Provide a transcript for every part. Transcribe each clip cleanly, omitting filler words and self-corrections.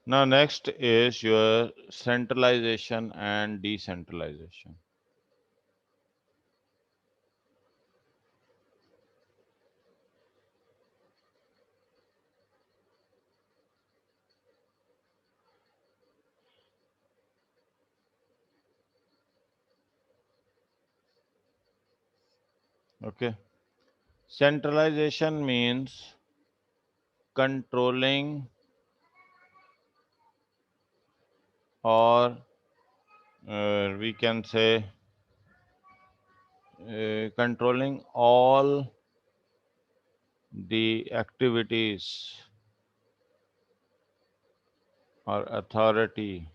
Now next is your centralization and decentralization. Okay. Centralization means controlling or we can say controlling all the activities or authority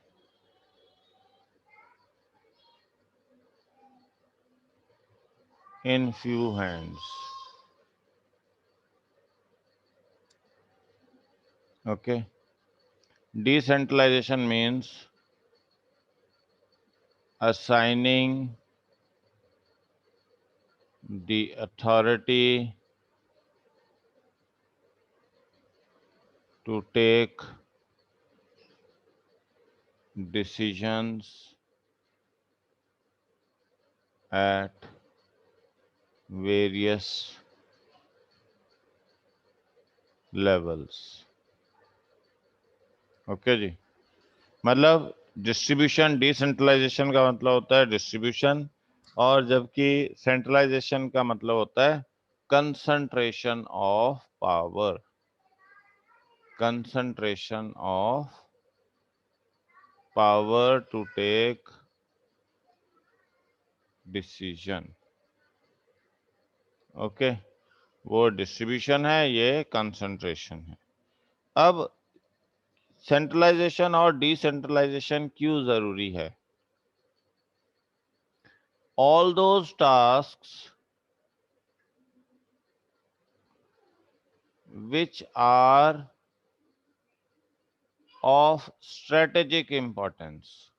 in few hands. Okay. Decentralization means assigning the authority to take decisions at various levels. Okay जी, मतलब distribution, decentralisation का मतलब होता है distribution, और जबकि centralisation का मतलब होता है concentration of power, concentration of power to take decision. Okay, वो डिस्ट्रीब्यूशन है, ये कंसंट्रेशन है। अब सेंट्रलाइजेशन और डिसेंट्रलाइजेशन क्यों जरूरी है? All those tasks which are of strategic importance,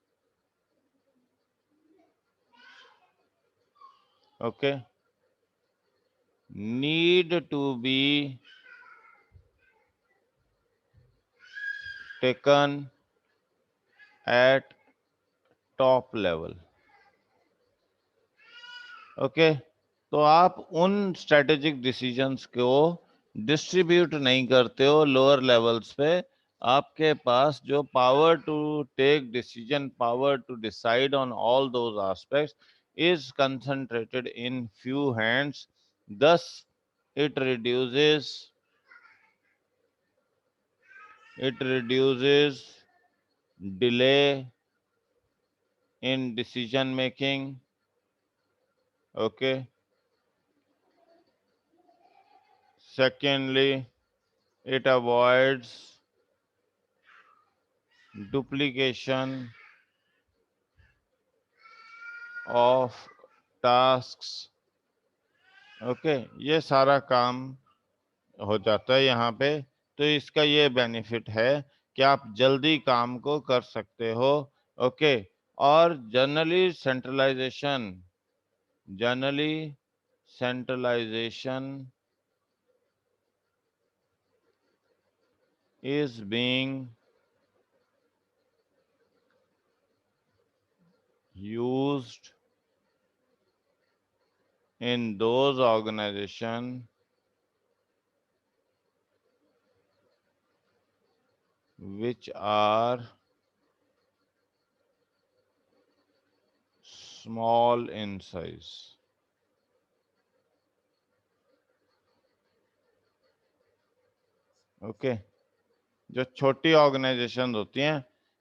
okay, need to be taken at top level. Okay, तो आप उन स्ट्रेटेजिक डिसीजंस को डिस्ट्रीब्यूट नहीं करते हो लोअर लेवल्स पे। आपके पास जो power to take decision, power to decide on all those aspects is concentrated in few hands, thus it reduces delay in decision making. Okay, secondly, it avoids duplication of tasks. Okay, ये सारा काम हो जाता है यहाँ पे, तो इसका ये बेनिफिट है कि आप जल्दी काम को कर सकते हो। ओके, और generally centralisation is being used in those organizations which are small in size. Okay, जो छोटी ऑर्गेनाइजेशन होती हैं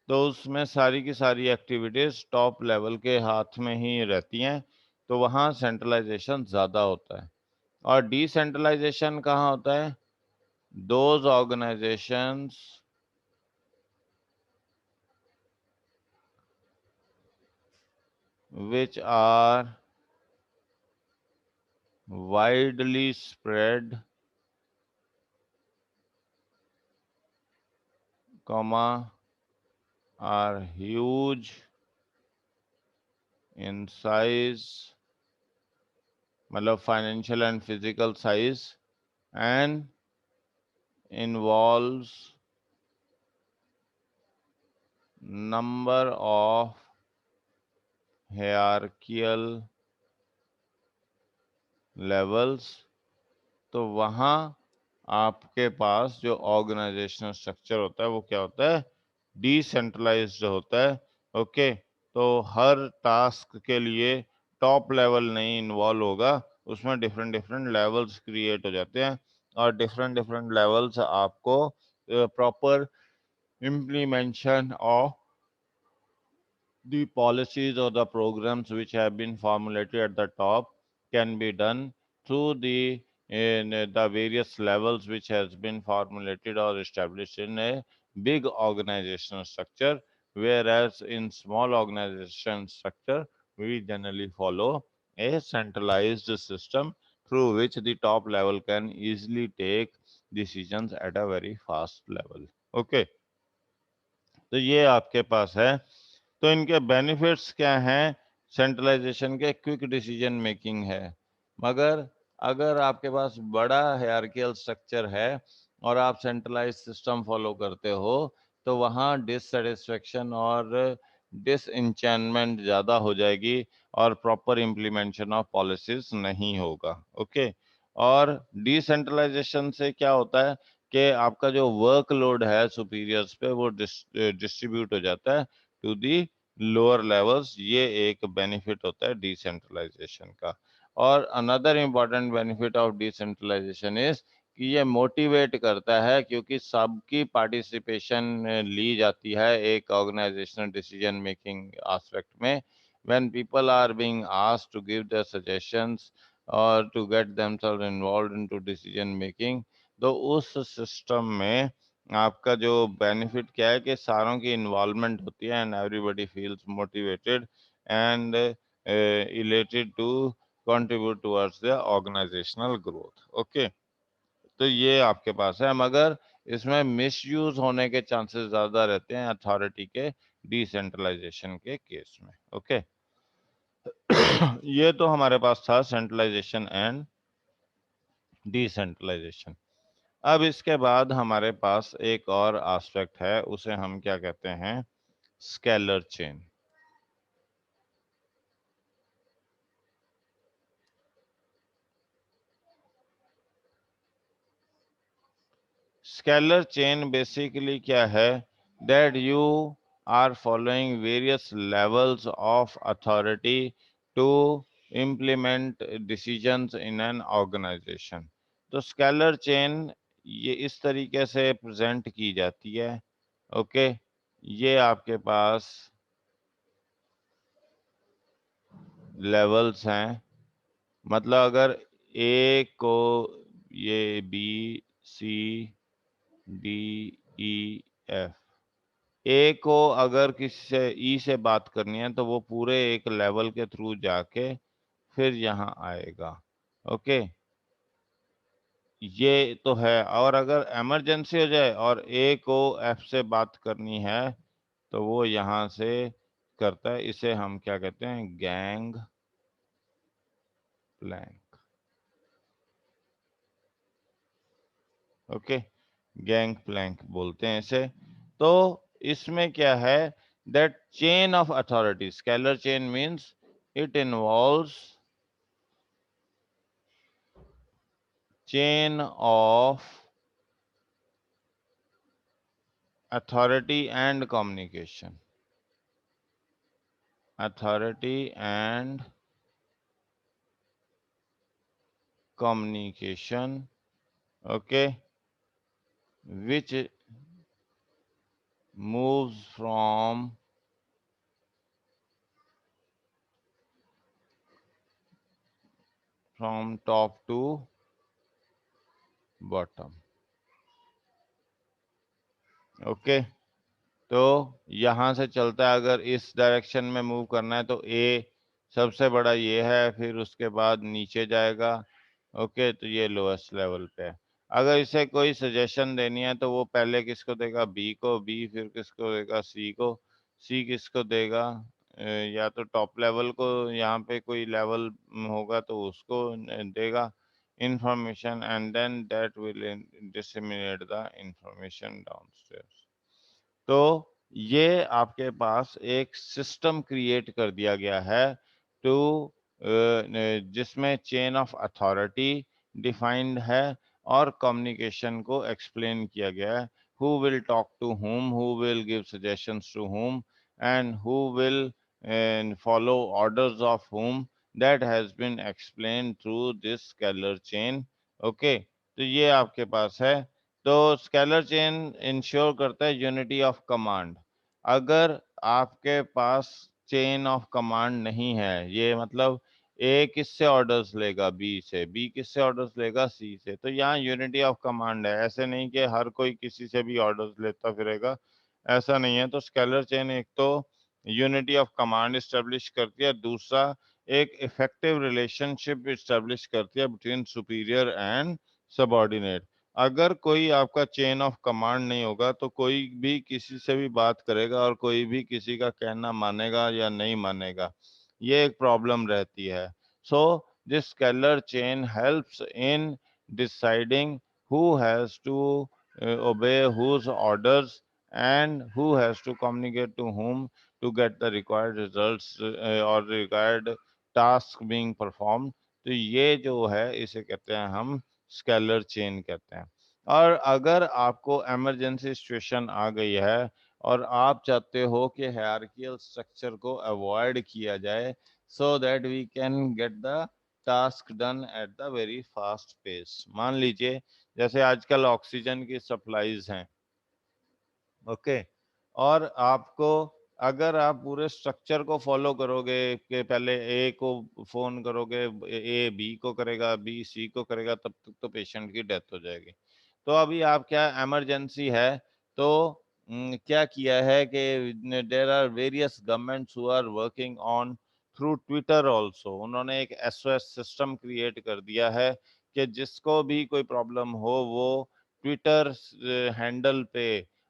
तो उसमें सारी की सारी एक्टिविटीज टॉप लेवल के हाथ में ही रहती हैं, तो वहाँ सेंट्रलाइजेशन ज़्यादा होता है। और डिसेंट्रलाइजेशन कहाँ होता है? Those organisations which are widely spread, comma, are huge in size, मतलब financial and physical size, and involves number of hierarchical levels, तो वहाँ आपके पास जो ऑर्गेनाइजेशनल स्ट्रक्चर होता है वो क्या होता है, डिसेंट्रलाइज्ड होता है। ओके, तो हर टास्क के लिए टॉप लेवल नहीं इन्वॉल्व होगा, उसमें डिफरेंट डिफरेंट लेवल्स क्रिएट हो जाते हैं, और डिफरेंट डिफरेंट लेवल्स आपको proper implementation of the policies or the programs which have been formulated at the top can be done through the various levels which has been formulated or established in a big organizational structure, whereas in small organization structure we generally follow a centralized system through which the top level can easily take decisions at a very fast level. Okay, तो ये आपके पास है। तो इनके benefits क्या हैं? Centralisation के quick decision making है, मगर अगर आपके पास बड़ा हायरार्कियल स्ट्रक्चर है और आप सेंट्रलाइज सिस्टम फॉलो करते हो, तो वहाँ डिससेटिस्फेक्शन और डिसइंचेंटमेंट ज़्यादा हो जाएगी और प्रॉपर इम्प्लीमेंटेशन ऑफ पॉलिसीज नहीं होगा। ओके, और डिसेंट्रलाइजेशन से क्या होता है कि आपका जो वर्कलोड है सुपीरियर्स पे वो डिस्ट्रीब्यूट हो जाता है टू दी लोअर लेवल्स। ये एक बेनिफिट होता है डिसेंट्रलाइजेशन का। और another important benefit of decentralisation is कि ये मोटिवेट करता है, क्योंकि सबकी पार्टिसिपेशन ली जाती है एक ऑर्गेनाइजेशनल डिसीजन मेकिंग एस्पेक्ट में। When people are being asked to give their suggestions और to get themselves involved into decision making, तो उस सिस्टम में आपका जो बेनिफिट क्या है कि सारों की इन्वॉल्वमेंट होती है and everybody feels motivated and elated to contribute towards the organisational growth. Okay, तो ये आपके पास है, मगर इसमें मिसयूज होने के चांसेस ज्यादा रहते हैं अथॉरिटी के डिसेंट्रलाइजेशन के केस में। ओके ये तो हमारे पास था सेंट्रलाइजेशन एंड डिसेंट्रलाइजेशन। अब इसके बाद हमारे पास एक और एस्पेक्ट है, उसे हम क्या कहते हैं, scalar chain. Scalar chain basically क्या है, that you are following various levels of authority to implement decisions in an organisation. तो स्केलर चेन ये इस तरीके से प्रेजेंट की जाती है। ओके, ये आपके पास लेवल्स हैं, मतलब अगर ए को ये B C D E F, A को अगर किसी से ई से बात करनी है तो वो पूरे एक लेवल के थ्रू जाके फिर यहाँ आएगा। ओके, ये तो है। और अगर इमरजेंसी हो जाए और ए को एफ से बात करनी है तो वो यहाँ से करता है। इसे हम क्या कहते हैं, gang plank. Okay, gang plank बोलते हैं इसे। तो इसमें क्या है, that chain of authority, scalar chain means it involves chain of authority and communication, authority and communication. Okay, which moves from top to bottom। Okay, तो यहाँ से चलता है, अगर इस डायरेक्शन में मूव करना है तो ए सबसे बड़ा ये है, फिर उसके बाद नीचे जाएगा। ओके, तो ये लोएस्ट लेवल पे है। अगर इसे कोई सजेशन देनी है तो वो पहले किसको देगा, बी को, बी फिर किसको देगा, सी को, सी किसको देगा, या तो टॉप लेवल को, यहाँ पे कोई लेवल होगा तो उसको देगा information, and then that will disseminate the information downstairs. तो ये आपके पास एक सिस्टम क्रिएट कर दिया गया है टू जिसमें चेन ऑफ अथॉरिटी डिफाइंड है और कम्युनिकेशन को एक्सप्लेन किया गया है, who will talk to whom, who will give suggestions to whom, and who will follow orders of whom, that has been explained through this scalar chain. Okay, तो ये आपके पास है। तो स्केलर चेन इंश्योर करता है यूनिटी ऑफ कमांड। अगर आपके पास chain of command नहीं है, ये मतलब ए किससे ऑर्डर्स लेगा, बी से, बी किससे ऑर्डर्स लेगा, सी से, तो यहाँ यूनिटी ऑफ कमांड है। ऐसे नहीं कि हर कोई किसी से भी ऑर्डर्स लेता फिरेगा, ऐसा नहीं है। तो स्केलर चेन एक तो यूनिटी ऑफ कमांड इस्टेब्लिश करती है, दूसरा एक इफेक्टिव रिलेशनशिप इस्टेब्लिश करती है बिटवीन सुपीरियर एंड सबऑर्डिनेट। अगर कोई आपका चेन ऑफ कमांड नहीं होगा तो कोई भी किसी से भी बात करेगा और कोई भी किसी का कहना मानेगा या नहीं मानेगा, ये एक प्रॉब्लम रहती है। So this scalar chain helps in deciding who has to obey whose orders and who has to communicate to whom to get the required results or required task being performed। तो ये जो है इसे कहते हैं हम स्केलर चेन कहते हैं। और अगर आपको इमरजेंसी सिचुएशन आ गई है और आप चाहते हो कि हायरार्कियल स्ट्रक्चर को अवॉइड किया जाए so that we can get the task done at the very fast pace. मान लीजिए जैसे आजकल ऑक्सीजन की सप्लाईज हैं, ओके, और आपको, अगर आप पूरे स्ट्रक्चर को फॉलो करोगे कि पहले ए को फोन करोगे, ए बी को करेगा, बी सी को करेगा, तब तक तो पेशेंट की डेथ हो जाएगी। तो अभी आप क्या, इमरजेंसी है, तो क्या किया है कि there are various governments who are working on through Twitter also. उन्होंने एक एसओएस सिस्टम क्रिएट कर दिया है कि जिसको भी कोई प्रॉब्लम हो वो ट्विटर हैंडल पे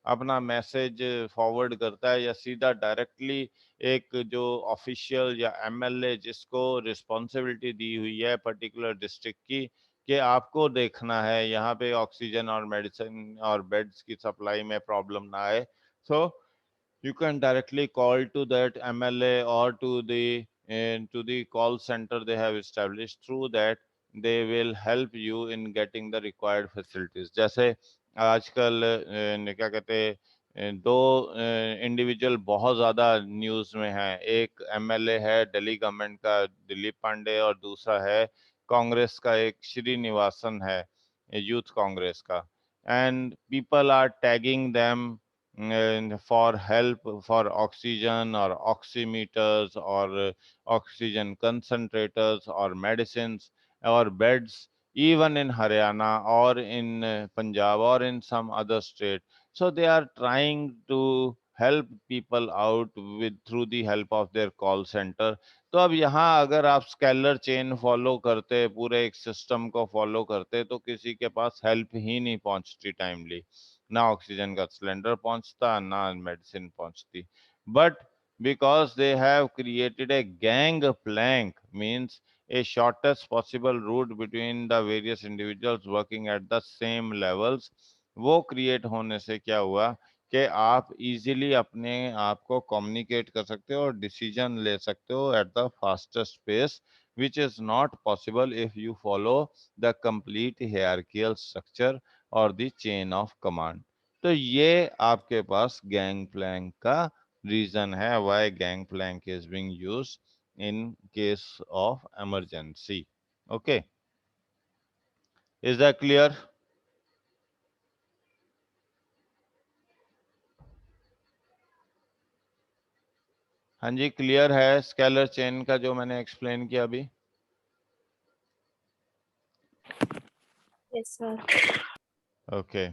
अपना मैसेज फॉरवर्ड करता है या सीधा डायरेक्टली एक जो ऑफिशियल या एमएलए जिसको रिस्पॉन्सिबिलिटी दी हुई है पर्टिकुलर डिस्ट्रिक्ट की कि आपको देखना है यहाँ पे ऑक्सीजन और मेडिसिन और बेड्स की सप्लाई में प्रॉब्लम ना आए, सो you can directly call to that MLA or to the call center they have established. Through that they will help you in getting the required facilities। जैसे आजकल क्या कहते हैं, दो इंडिविजुअल बहुत ज़्यादा न्यूज़ में हैं। एक एमएलए है दिल्ली गवर्नमेंट का, दिलीप पांडे, और दूसरा है कांग्रेस का एक श्रीनिवासन है, यूथ कांग्रेस का। And people are tagging them and for help for oxygen or oximeters or oxygen concentrators or medicines or beds, even in Haryana or in Punjab or in some other state. So they are trying to help people out with through the help of their call center। तो अब यहाँ अगर आप scalar chain follow करते, पूरे एक system को follow करते, तो किसी के पास हेल्प ही नहीं पहुंचती टाइमली, ना ऑक्सीजन का सिलेंडर पहुंचता, ना मेडिसिन पहुंचती। But because they have created a gang plank, means a shortest possible route between the various individuals working at the same levels, वो क्रिएट होने से क्या हुआ कि आप इजीली अपने आप को कम्युनिकेट कर सकते हो और डिसीजन ले सकते हो at the fastest pace, which is not possible if you follow the complete hierarchical structure और दी चेन ऑफ कमांड। तो ये आपके पास गैंग प्लैंक का रीजन है, why gang plank is being used in case of emergency. Okay, is that clear? हाँ जी, clear है स्केलर चेन का जो मैंने एक्सप्लेन किया अभी? Yes sir. Okay,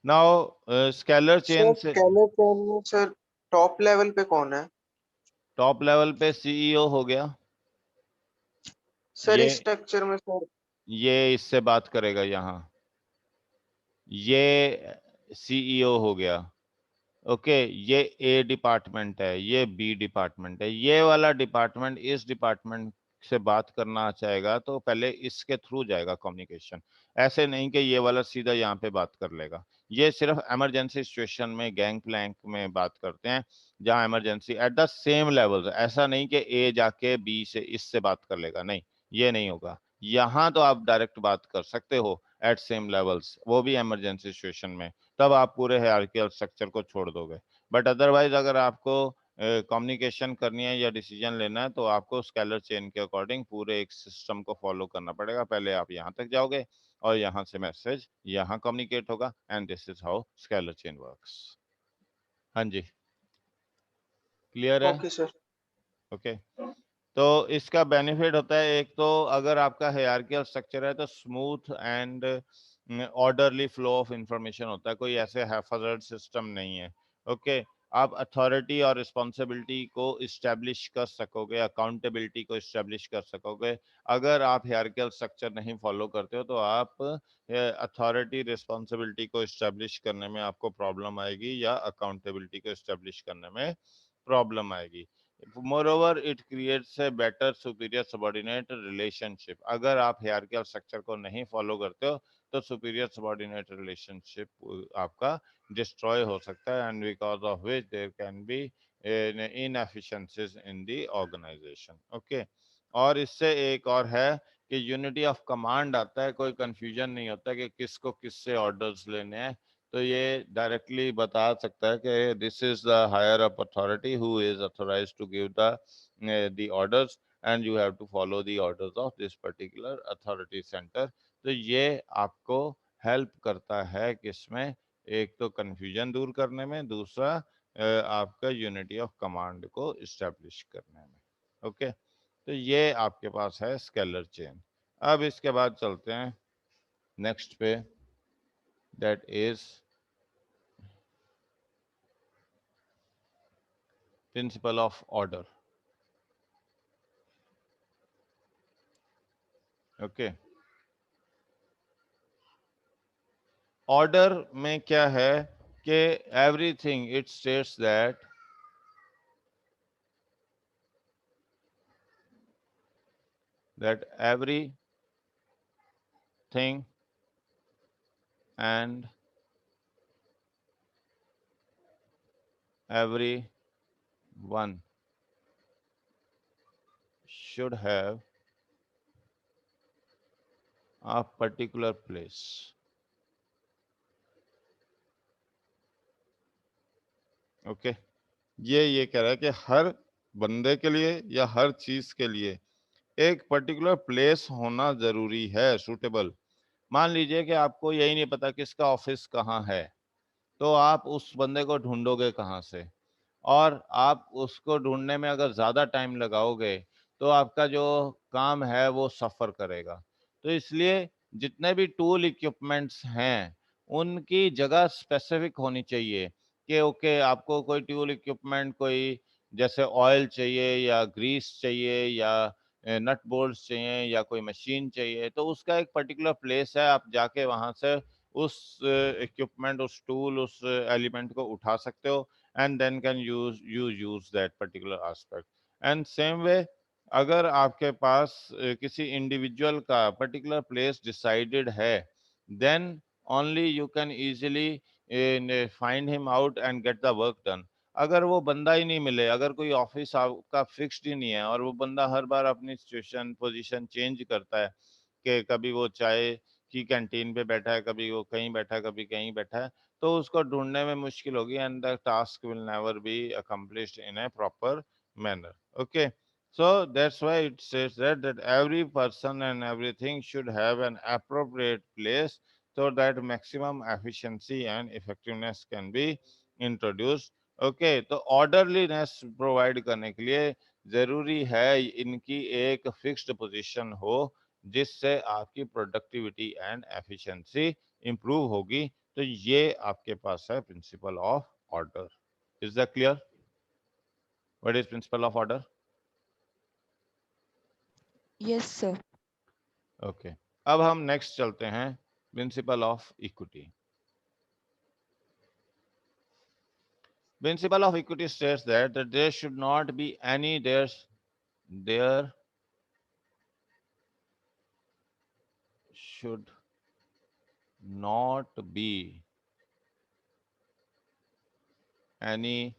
now scalar chain sir से स्केलर चेन में सर टॉप लेवल पे कौन है? टॉप लेवल पे सीईओ हो गया। सर ये इस स्ट्रक्चर में सर ये इससे बात करेगा यहाँ, ये सीईओ हो गया। ओके, ये ए डिपार्टमेंट है, ये बी डिपार्टमेंट है, ये वाला डिपार्टमेंट इस डिपार्टमेंट से बात करना चाहेगा तो पहले इसके थ्रू जाएगा कम्युनिकेशन। ऐसे नहीं कि ये वाला सीधा यहाँ पे बात कर लेगा। ये सिर्फ इमरजेंसी सिचुएशन में गैंग प्लैंक में बात करते हैं, जहाँ emergency eight the same level. ऐसा नहीं कि ए जाके बी से इससे बात कर लेगा, नहीं, ये नहीं होगा। यहाँ तो आप डायरेक्ट बात कर सकते हो एट सेम लेवल्स, वो भी इमरजेंसी सिचुएशन में, तब आप पूरे हायरार्किकल स्ट्रक्चर को छोड़ दोगे। बट अदरवाइज अगर आपको कम्युनिकेशन करनी है या डिसीजन लेना है तो आपको स्केलर चेन के अकॉर्डिंग पूरे एक सिस्टम को फॉलो करना पड़ेगा। पहले आप यहाँ तक जाओगे और यहाँ से मैसेज यहाँ कम्युनिकेट होगा, and this is how scalar chain works. हाँ जी, क्लियर है? Okay sir. ओके। तो इसका बेनिफिट होता है, एक तो अगर आपका हायरार्किकल स्ट्रक्चर है तो smooth and orderly flow of information होता है, कोई ऐसे हैफर्ड सिस्टम नहीं है। ओके, आप अथॉरिटी और रिस्पॉन्सिबिलिटी को इस्टेब्लिश कर सकोगे, अकाउंटेबिलिटी को इस्टेब्लिश कर सकोगे। अगर आप हायरार्किकल स्ट्रक्चर नहीं फॉलो करते हो तो आप अथॉरिटी रिस्पॉन्सिबिलिटी को इस्टेब्लिश करने में आपको प्रॉब्लम आएगी, या अकाउंटेबिलिटी को इस्टेब्लिश करने में प्रॉब्लम आएगी। Moreover it creates a better superior subordinate relationship. अगर आप हायरार्किकल स्ट्रक्चर को नहीं फॉलो करते हो तो सुपीरियर सबॉर्डिनेट रिलेशनशिप आपका डिस्ट्रॉय हो सकता है, and because of which there can be inefficiencies in the organisation. Okay, और इससे एक और है कि यूनिटी ऑफ कमांड आता है, कोई कंफ्यूजन नहीं होता कि किसको किससे ऑर्डर्स लेने हैं। तो ये डायरेक्टली बता सकता है कि this is the higher up authority who is authorised to give the orders, and you have to follow the orders of this particular authority centre. तो ये आपको हेल्प करता है किसमें, एक तो कंफ्यूजन दूर करने में, दूसरा आपका यूनिटी ऑफ कमांड को इस्टेब्लिश करने में। ओके, तो ये आपके पास है स्केलर चेन। अब इसके बाद चलते हैं नेक्स्ट पे, that is principle of order. Okay, order में क्या है कि everything it states that everything and everyone should have a particular place. Okay, ये कह रहा है कि हर बंदे के लिए या हर चीज के लिए एक पर्टिकुलर प्लेस होना जरूरी है, सूटेबल। मान लीजिए कि आपको यही नहीं पता किसका ऑफिस कहाँ है, तो आप उस बंदे को ढूंढोगे कहाँ से? और आप उसको ढूंढने में अगर ज़्यादा टाइम लगाओगे तो आपका जो काम है वो सफ़र करेगा। तो इसलिए जितने भी टूल इक्विपमेंट्स हैं उनकी जगह स्पेसिफिक होनी चाहिए कि ओके, आपको कोई टूल इक्विपमेंट, कोई जैसे ऑयल चाहिए या ग्रीस चाहिए या नट बोल्ट्स चाहिए या कोई मशीन चाहिए, तो उसका एक पर्टिकुलर प्लेस है, आप जाके वहाँ से उस इक्विपमेंट, उस टूल, उस एलिमेंट को उठा सकते हो, and then can use that particular aspect. And same way, अगर आपके पास किसी इंडिविजुअल का पर्टिकुलर प्लेस डिसाइडेड है, then only you can easily find him out and get the work done. अगर वो बंदा ही नहीं मिले, अगर कोई ऑफिस आपका फिक्स्ड ही नहीं है और वो बंदा हर बार अपनी सिचुएशन पोजीशन चेंज करता है कि कभी वो चाय की कैंटीन पे बैठा है, कभी वो कहीं बैठा है, कभी कहीं बैठा है, तो उसको ढूंढने में मुश्किल होगी, and the task will never be accomplished in A proper manner. Okay, so that's why it says that every person and everything should have an appropriate place so that maximum efficiency and effectiveness can be introduced. Okay, तो orderliness provide करने के लिए जरूरी है इनकी एक fixed position हो, जिससे आपकी प्रोडक्टिविटी एंड एफिशिएंसी इंप्रूव होगी। तो ये आपके पास है principle of order. Is that clear? What is principle of order? Yes, sir. Okay, अब हम नेक्स्ट चलते हैं, principal of equity. Principal of equity states that there should not be any there should not be any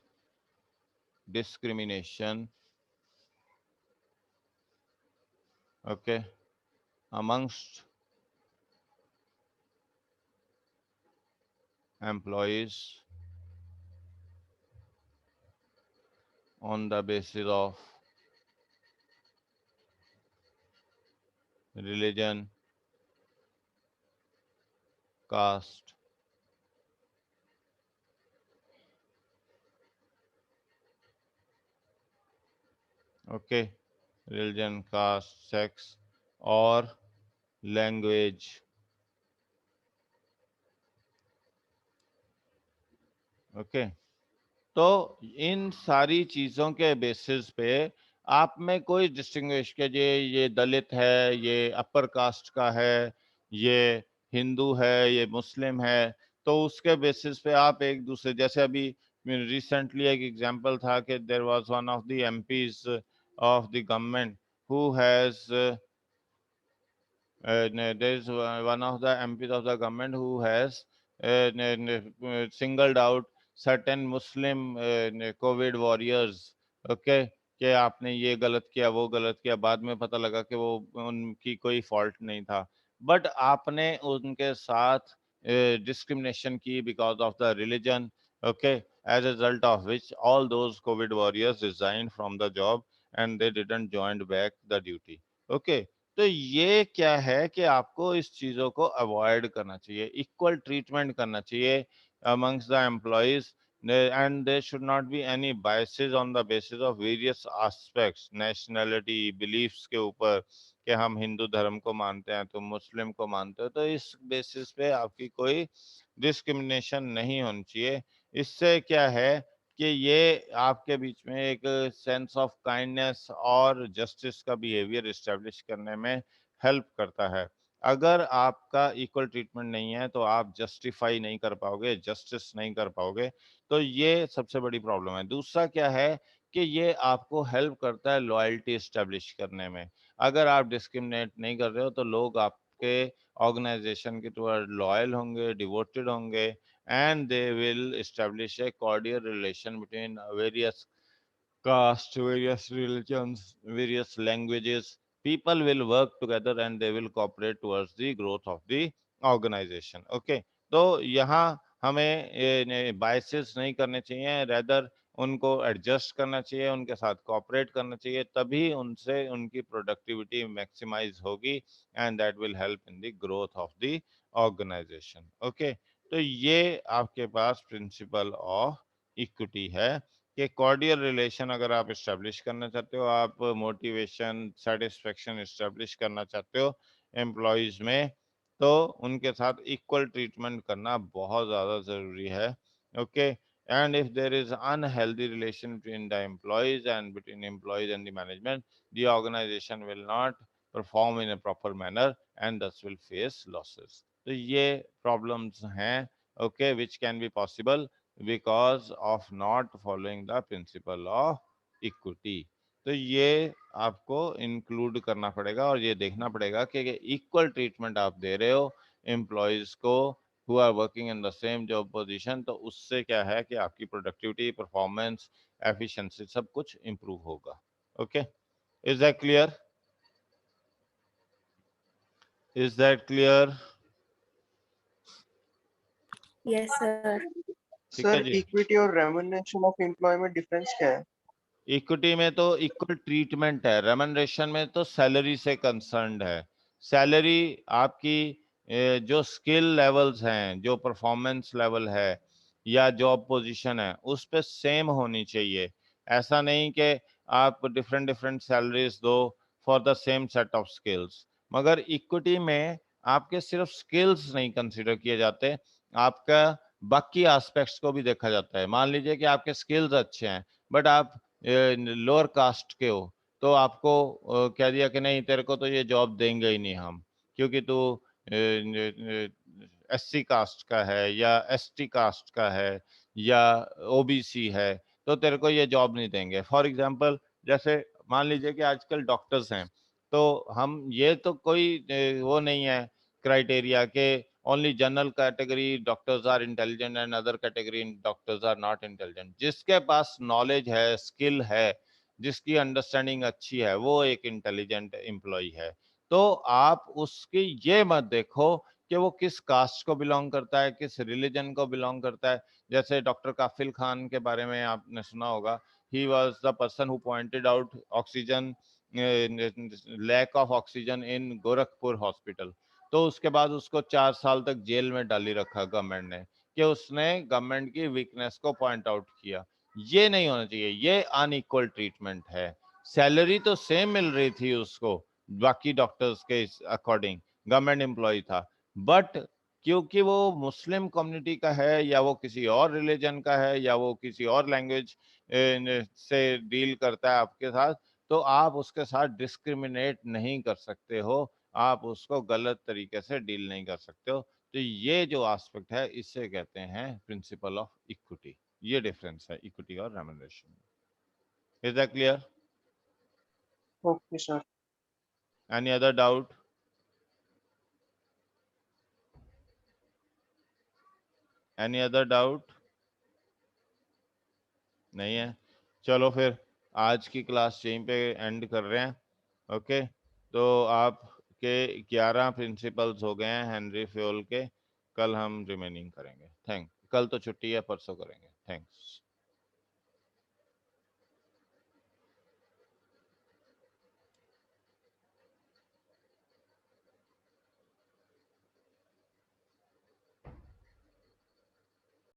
discrimination, okay, amongst employees on the basis of religion, caste, okay, religion, caste, sex, or language, okay. तो इन सारी चीजों के basis पे आप में कोई distinguish कीजिए, ये दलित है, ये अपर कास्ट का है, ये हिंदू है, ये मुस्लिम है, तो उसके बेसिस पे आप एक दूसरे, जैसे अभी रिसेंटली एक एग्जांपल था कि there was one of the MPs of the government who has there is one of the MPs of the government who has singled out certain Muslim COVID warriors, okay, कि आपने ये गलत किया, वो गलत किया, बाद में पता लगा कि वो उनकी कोई फॉल्ट नहीं था, बट आपने उनके साथ डिस्क्रिमिनेशन की because of the religion, okay, as a result of which all those COVID warriors resigned from the job and they didn't join back the duty, okay. तो ये क्या है कि आपको इस चीजों को अवॉइड करना चाहिए, इक्वल ट्रीटमेंट करना चाहिए amongst the employees, and there should not be any biases on the basis of various aspects, nationality, beliefs के ऊपर, कि हम हिंदू धर्म को मानते हैं तो मुस्लिम को मानते हो, तो इस बेसिस पे आपकी कोई डिस्क्रिमिनेशन नहीं होनी चाहिए। इससे क्या है कि ये आपके बीच में एक सेंस ऑफ काइंडनेस और जस्टिस का बिहेवियर एस्टेब्लिश करने में हेल्प करता है। अगर आपका इक्वल ट्रीटमेंट नहीं है तो आप जस्टिफाई नहीं कर पाओगे, जस्टिस नहीं कर पाओगे, तो ये सबसे बड़ी प्रॉब्लम है। दूसरा क्या है कि ये आपको हेल्प करता है लॉयल्टी एस्टेब्लिश करने में। अगर आप डिस्क्रिमिनेट नहीं कर रहे हो तो लोग आपके ऑर्गेनाइजेशन के टुवर्ड लॉयल होंगे, डिवोटेड होंगे, and they will establish a cordial relation between various caste, various religions, various languages. People will work together and they will cooperate towards the growth of the organization. Okay, तो यहाँ हमें biases नहीं करने चाहिए, rather उनको adjust करना चाहिए, उनके साथ कोऑपरेट करना चाहिए, तभी उनसे उनकी प्रोडक्टिविटी मैक्सिमाइज होगी and that will help in the growth of the organisation. Okay, तो ये आपके पास प्रिंसिपल ऑफ इक्विटी है कि कॉर्डियल रिलेशन अगर आप इस्टेब्लिश करना चाहते हो, आप मोटिवेशन, सेटिस्फेक्शन इस्टेब्लिश करना चाहते हो एम्प्लॉयज में, तो उनके साथ इक्वल ट्रीटमेंट करना बहुत ज़्यादा ज़रूरी है। Okay, and if there is unhealthy relation between the employees and between employees and the management, the organisation will not perform in a proper manner and thus will face losses. तो ये problems हैं, okay, which can be possible because of not following the principle of equity. तो ये आपको include करना पड़ेगा और ये देखना पड़ेगा कि इक्वल ट्रीटमेंट आप दे रहे हो एम्प्लॉयज को who are working in the same job position, तो उससे क्या है कि आपकी प्रोडक्टिविटी, परफॉर्मेंस, एफिशिएंसी सब कुछ इंप्रूव होगा। Okay, is that clear? Is that clear? Yes, sir. ठीक है सर जी। इक्विटी और रेम्युनरेशन ऑफ एम्प्लॉय में डिफरेंस क्या है? इक्विटी में तो इक्वल ट्रीटमेंट है, रेमनरेशन में तो सैलरी से कंसर्न्ड है। सैलरी आपकी जो स्किल लेवल्स हैं, जो परफॉर्मेंस लेवल है या जॉब पोजीशन है, उस पे सेम होनी चाहिए। ऐसा नहीं कि आप डिफरेंट डिफरेंट सैलरीज दो for the same set of skills. मगर इक्विटी में आपके सिर्फ स्किल्स नहीं कंसिडर किए जाते, आपका बाकी एस्पेक्ट्स को भी देखा जाता है। मान लीजिए कि आपके स्किल्स अच्छे हैं बट आप लोअर कास्ट के हो, तो आपको कह दिया कि नहीं, तेरे को तो ये जॉब देंगे ही नहीं हम, क्योंकि तू एससी कास्ट का है या एसटी कास्ट का है या ओबीसी है, तो तेरे को ये जॉब नहीं देंगे। फॉर एग्जांपल, जैसे मान लीजिए कि आजकल डॉक्टर्स हैं, तो हम ये तो कोई वो नहीं है criteria के only general category doctors are intelligent and other category doctors are not intelligent. जिसके पास knowledge है, skill है, जिसकी अंडरस्टैंडिंग अच्छी है, वो एक इंटेलिजेंट एम्प्लॉय है। तो आप उसकी ये मत देखो कि वो किस कास्ट को बिलोंग करता है, किस रिलीजन को बिलोंग करता है। जैसे डॉक्टर काफिल खान के बारे में आपने सुना होगा, he was the person who pointed out oxygen, lack of oxygen in Gorakhpur hospital. तो उसके बाद उसको 4 साल तक जेल में डाली रखा गवर्नमेंट ने, कि उसने गवर्नमेंट की वीकनेस को पॉइंट आउट किया। ये नहीं होना चाहिए, ये अनइक्वल ट्रीटमेंट है। सैलरी तो सेम मिल रही थी उसको बाकी डॉक्टर्स के अकॉर्डिंग, गवर्नमेंट एम्प्लॉय था, बट क्योंकि वो मुस्लिम कम्युनिटी का है, या वो किसी और रिलीजन का है, या वो किसी और लैंग्वेज से डील करता है आपके साथ, तो आप उसके साथ डिस्क्रिमिनेट नहीं कर सकते हो, आप उसको गलत तरीके से डील नहीं कर सकते हो। तो ये जो एस्पेक्ट है, इससे कहते हैं प्रिंसिपल ऑफ इक्विटी। ये डिफरेंस है इक्विटी और रेम्युनरेशन में। Is that clear? Okay, sir. Any other doubt? Any other doubt? नहीं है? चलो फिर आज की क्लास यहीं पे एंड कर रहे हैं। ओके, तो आपके 11 प्रिंसिपल्स हो गए हैं हेनरी फ्योल के। कल हम रिमेनिंग करेंगे। कल तो छुट्टी है, परसों करेंगे। थैंक्स।